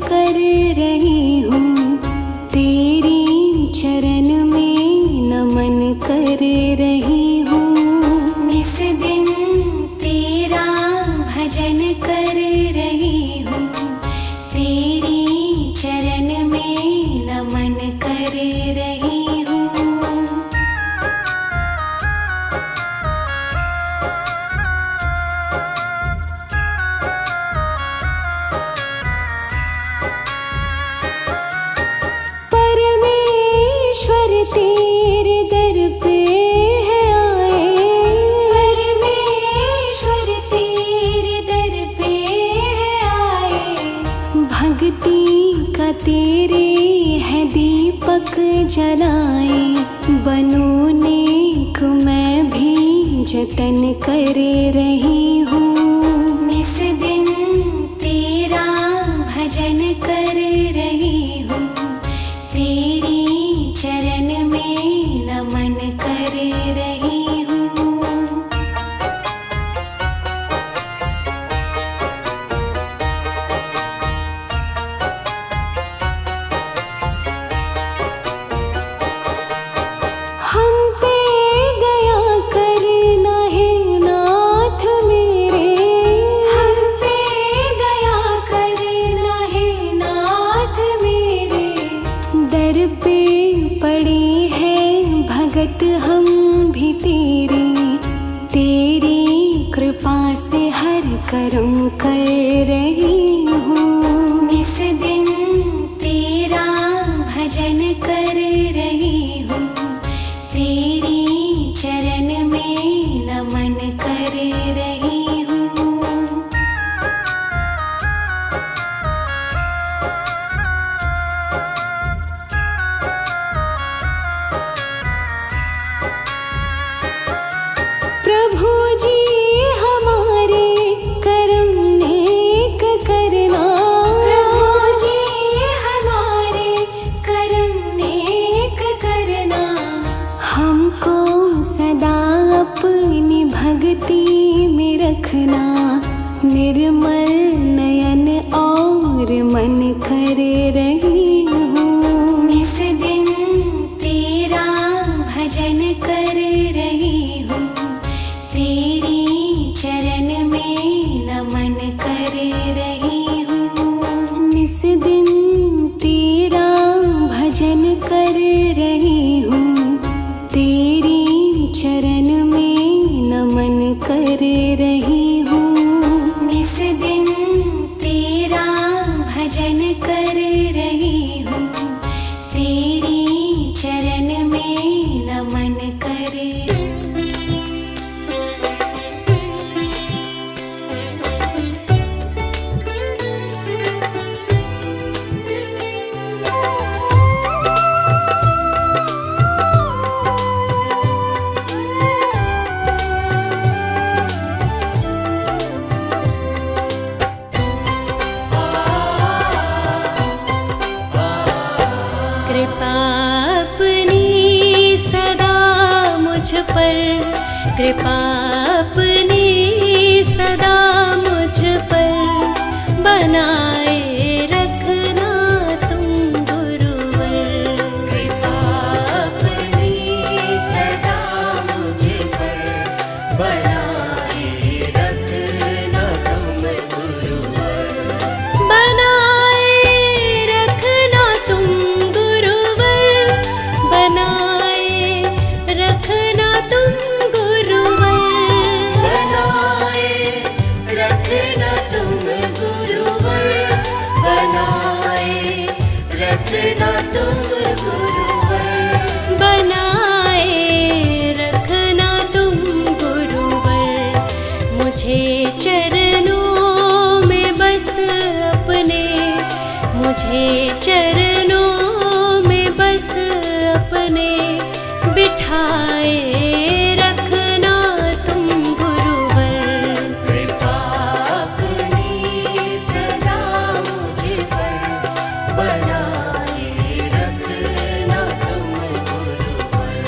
कर रही हूँ, तेरी चरण में नमन कर रही हूँ। निस दिन तेरा भजन कर रही हूँ, तेरी चरण में नमन कर रही हूँ। तेरे दर पे है आए, परमेश्वर तेरे दर पे है आए। भक्ति का तेरे है दीपक जलाए, बनूं नेक मैं भी जतन कर रही हूँ। निस दिन तेरा भजन कर रही हूँ, तेरी चरण में नमन कर रही हूँ। हम पे दया करना है नाथ मेरे, हम पे दया करना है नाथ मेरे। दर पे पड़े हैं भगत हम भी तेरे, तेरी कृपा से हर कर्म कर रही हूँ। निस दिन तेरा भजन कर रही हूँ, तेरी चरण में नमन कर रही हूँ। प्रभु जी हमारे कर्म नेक करना, प्रभु जी हमारे कर्म नेक करना। हमको सदा अपनी भक्ति में रखना, निर्मल नयन और मन कर रही हूँ। निस दिन तेरा भजन कर रही हूँ, तेरी चरण में नमन कर रही हूँ। निस दिन तेरा भजन कर रही हूँ, तेरी चरण में नमन कर रही हूँ। निस दिन तेरा भजन कर रही हूँ, तेरी चरण में नमन कर। कृपा अपनी सदा मुझ पर, कृपा अपनी सदा मुझ पर बनाए रखना तुम गुरुवर। कृपा अपनी सदा मुझ पर बनाए रखना तुम गुरुवर। बनाए रखना तुम गुरुवर, बनाए रखना तुम गुरुवर। बनाए रखना तुम गुरुवर, बनाए रखना तुम गुरुवर। बनाए रखना तुम गुरुवर। मुझे चरणों में बस अपने, मुझे चरणों में बस अपने बिठाए रखना तुम गुरुवर। कृपा अपनी सदा मुझ पर बनाए रखना तुम गुरुवर।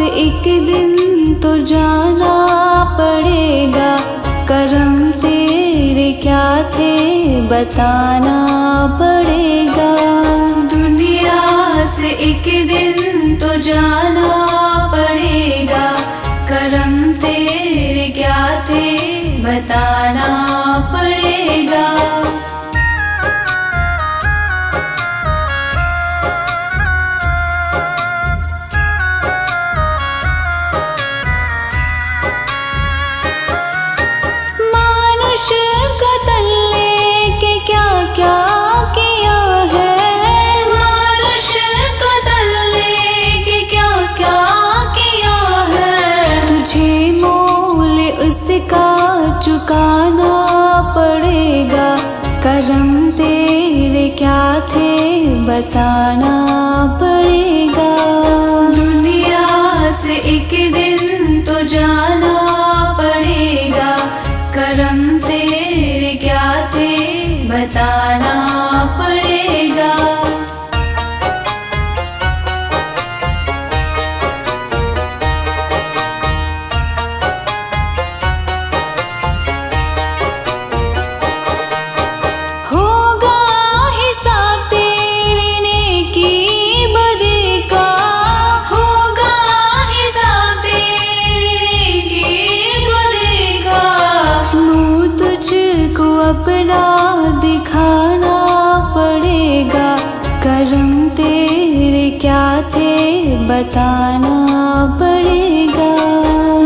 एक दिन तो जाना पड़ेगा, करम तेरे क्या थे बताना पड़ेगा। दुनिया से एक दिन तो जाना पड़ेगा, करम तेरे क्या थे बताना पड़ेगा। मानुष का तल्ले के क्या क्या किया है, मानुष का तल्ले के क्या क्या किया है। तुझे मोल उसका चुकाना पड़ेगा, करम तेरे क्या थे बताना पड़ेगा। दुनिया से एक दिन तो जाना पड़ेगा, करम तेरे क्या थे बताना पड़ेगा। होगा हिसाब तेरे नेकी बदी का, होगा हिसाब तेरे नेकी बदी का। मुँह तुझको अपना दिखाना पड़ेगा, करम तेरे क्या थे बताना पड़ेगा।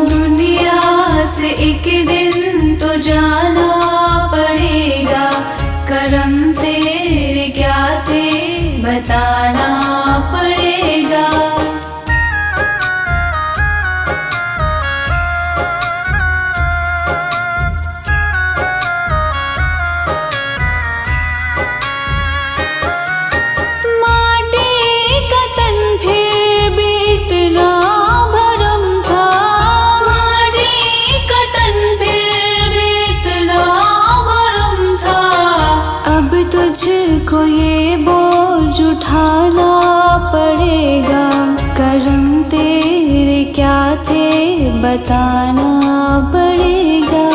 दुनिया से एक दिन तो जाना पड़ेगा, करम तेरे क्या थे बताना पड़ेगा। माटी का तन फिर भी इतना भरम था, माटी का तन फिर भी इतना भरम था। अब तुझको ये बोझ उठाना पड़ेगा, करम तेरे क्या थे बताना पड़ेगा।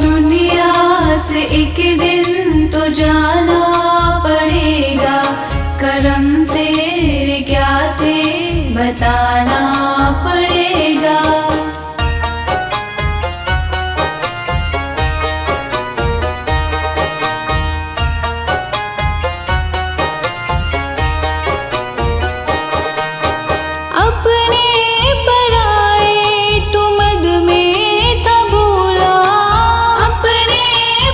दुनिया से एक दिन तो जाना पड़ेगा, करम तेरे क्या थे बताना पड़ेगा। अपने पराए तू मद में था भूला, अपने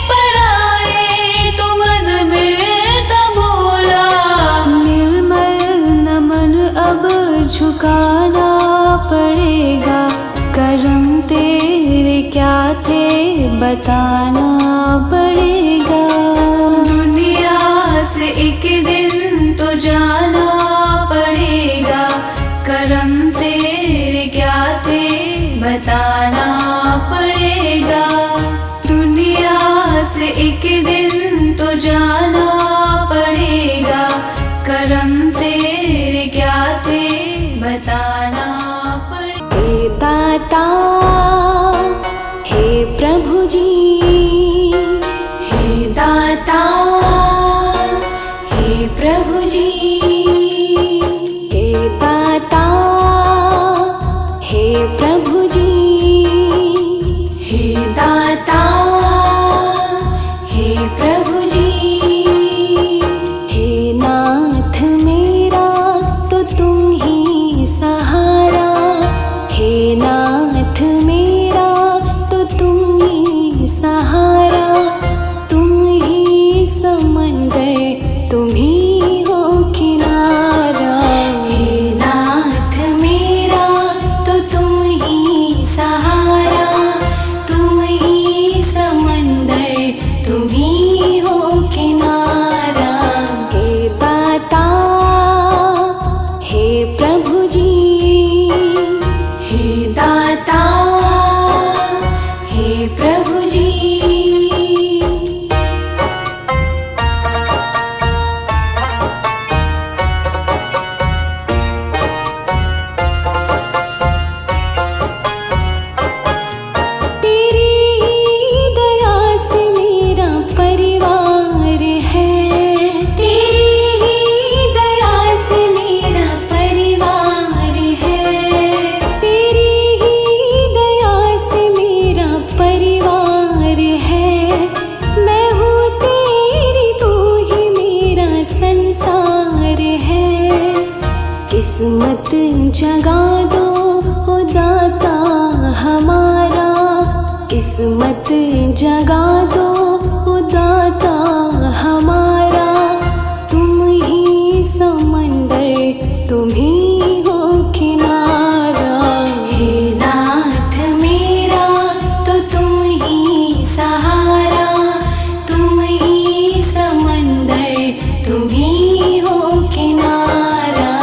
पराए तू मद में था भूला। निर्मल नमन अब झुकाना पड़ेगा, करम तेरे क्या थे बताना पड़ेगा। दुनिया से एक दिन तो जाना पड़ेगा, करम तेरे क्या थे बताना पड़ेगा। दुनिया से एक दिन तो जाना पड़ेगा, करम तेरे क्या थे बताना पड़ेगा। हे दाता हे प्रभु जी, हे दाता हे प्रभु जी, हे दाता हे प्रभु जी, हे दाता हे प्रभु जी। हे नाथ मेरा तो तुम ही सहारा, हे नाथ मेरा तो तुम ही सहारा। तुम ही समंदर तुम ही हो किनारा, हे नाथ मेरा तो तुम ही किस्मत जगा दो दाता हमारा, तुम ही समंदर तुम ही हो किनारा। हे नाथ मेरा तो तुम ही सहारा, तुम ही समंदर तुम ही हो किनारा।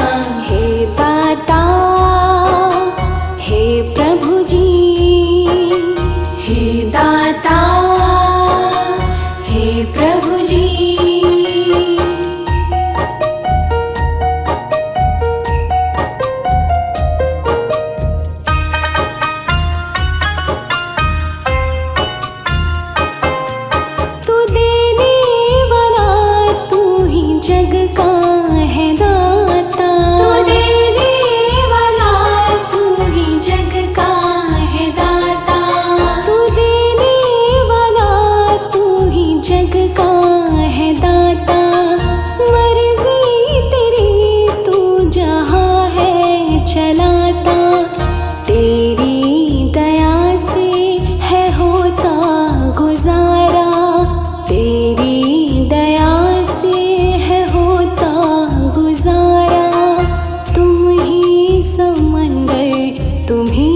हे दाता हे प्रभु जी, हे दाता हे प्रभु जी। तू देने वाला तू ही जग का है दाता, तू देने वाला तू ही जग का है दाता, तू देने वाला तू ही जग का है दाता। मर्जी तेरी तू जहाँ है चलाता, तेरी दया से है होता गुजारा, तेरी दया से है होता गुजारा। तुम ही समंदर तुम ही